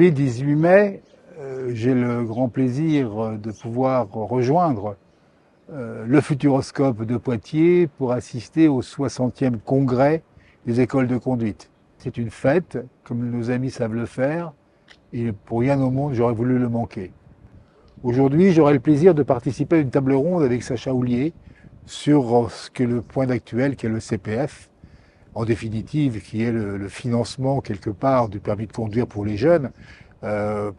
Samedi 18 mai, j'ai le grand plaisir de pouvoir rejoindre le Futuroscope de Poitiers pour assister au 60e congrès des écoles de conduite. C'est une fête, comme nos amis savent le faire, et pour rien au monde, j'aurais voulu le manquer. Aujourd'hui, j'aurai le plaisir de participer à une table ronde avec Sacha Houlié sur ce qu'est le point d'actuel, qui est le CPF, en définitive, qui est le financement, quelque part, du permis de conduire pour les jeunes,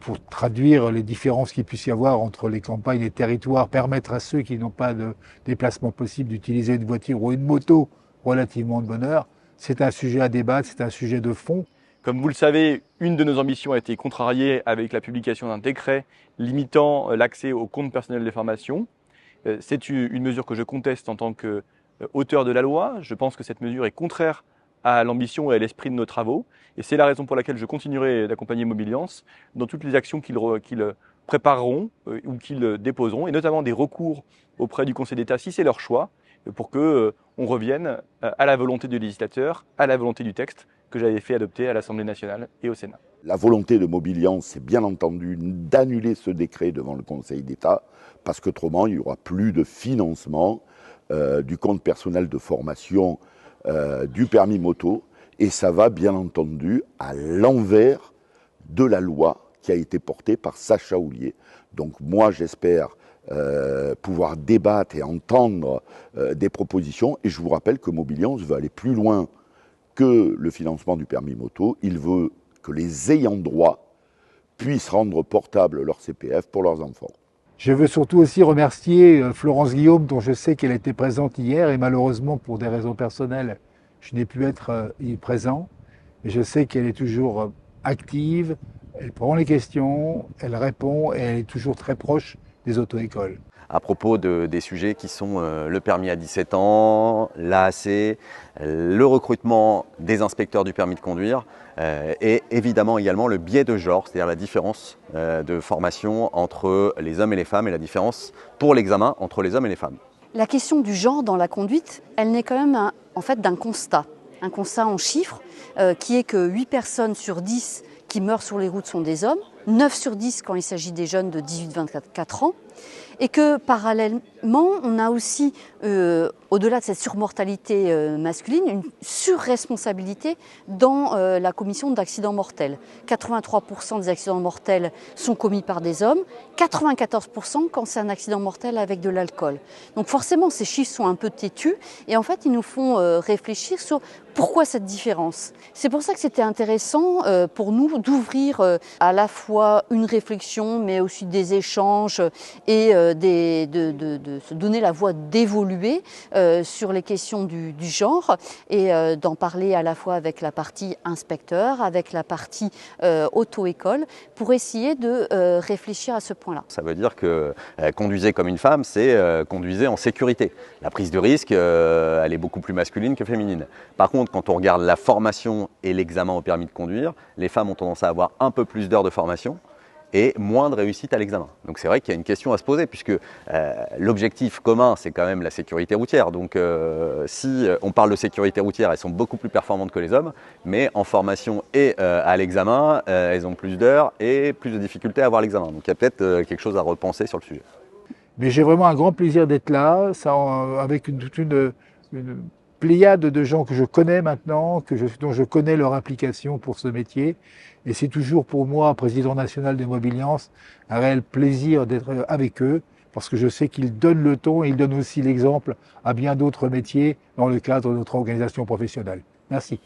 pour traduire les différences qu'il puisse y avoir entre les campagnes et les territoires, permettre à ceux qui n'ont pas de déplacement possible d'utiliser une voiture ou une moto relativement de bonne heure. C'est un sujet à débattre, c'est un sujet de fond. Comme vous le savez, une de nos ambitions a été contrariée avec la publication d'un décret limitant l'accès au compte personnel de formation. C'est une mesure que je conteste en tant qu'auteur de la loi. Je pense que cette mesure est contraire à l'ambition et à l'esprit de nos travaux. Et c'est la raison pour laquelle je continuerai d'accompagner Mobiliance dans toutes les actions qu'ils prépareront ou qu'ils déposeront, et notamment des recours auprès du Conseil d'État si c'est leur choix, pour qu'on revienne à la volonté du législateur, à la volonté du texte que j'avais fait adopter à l'Assemblée nationale et au Sénat. La volonté de Mobiliance, c'est bien entendu d'annuler ce décret devant le Conseil d'État, parce qu'autrement, il n'y aura plus de financement du compte personnel de formation du permis moto, et ça va bien entendu à l'envers de la loi qui a été portée par Sacha Houlié. Donc moi, j'espère pouvoir débattre et entendre des propositions, et je vous rappelle que Mobiliance veut aller plus loin que le financement du permis moto. Il veut que les ayants droit puissent rendre portable leur CPF pour leurs enfants. Je veux surtout aussi remercier Florence Guillaume, dont je sais qu'elle était présente hier, et malheureusement, pour des raisons personnelles, je n'ai pu être présent. Mais je sais qu'elle est toujours active, elle prend les questions, elle répond, et elle est toujours très proche des auto-écoles. À propos des sujets qui sont le permis à 17 ans, l'AAC, le recrutement des inspecteurs du permis de conduire et évidemment également le biais de genre, c'est-à-dire la différence de formation entre les hommes et les femmes et la différence pour l'examen entre les hommes et les femmes. La question du genre dans la conduite, elle naît quand même en fait d'un constat en chiffres, qui est que 8 personnes sur 10 qui meurent sur les routes sont des hommes, 9 sur 10 quand il s'agit des jeunes de 18-24 ans, et que parallèlement, on a aussi, au-delà de cette surmortalité masculine, une surresponsabilité dans la commission d'accidents mortels. 83% des accidents mortels sont commis par des hommes, 94% quand c'est un accident mortel avec de l'alcool. Donc forcément, ces chiffres sont un peu têtus, et en fait, ils nous font réfléchir sur pourquoi cette différence. C'est pour ça que c'était intéressant pour nous d'ouvrir à la fois une réflexion, mais aussi des échanges et de se donner la voie d'évoluer sur les questions du genre, et d'en parler à la fois avec la partie inspecteur, avec la partie auto-école, pour essayer de réfléchir à ce point-là. Ça veut dire que conduisez comme une femme, c'est conduisez en sécurité. La prise de risque, elle est beaucoup plus masculine que féminine. Par contre, quand on regarde la formation et l'examen au permis de conduire, les femmes ont tendance à avoir un peu plus d'heures de formation et moins de réussite à l'examen. Donc c'est vrai qu'il y a une question à se poser, puisque l'objectif commun, c'est quand même la sécurité routière. Donc si on parle de sécurité routière, elles sont beaucoup plus performantes que les hommes, mais en formation et à l'examen, elles ont plus d'heures et plus de difficultés à avoir l'examen. Donc il y a peut-être quelque chose à repenser sur le sujet. Mais j'ai vraiment un grand plaisir d'être là, avec toute une pléiade de gens que je connais maintenant, dont je connais leur application pour ce métier. Et c'est toujours pour moi, président national de Mobiliance, un réel plaisir d'être avec eux, parce que je sais qu'ils donnent le ton et ils donnent aussi l'exemple à bien d'autres métiers dans le cadre de notre organisation professionnelle. Merci.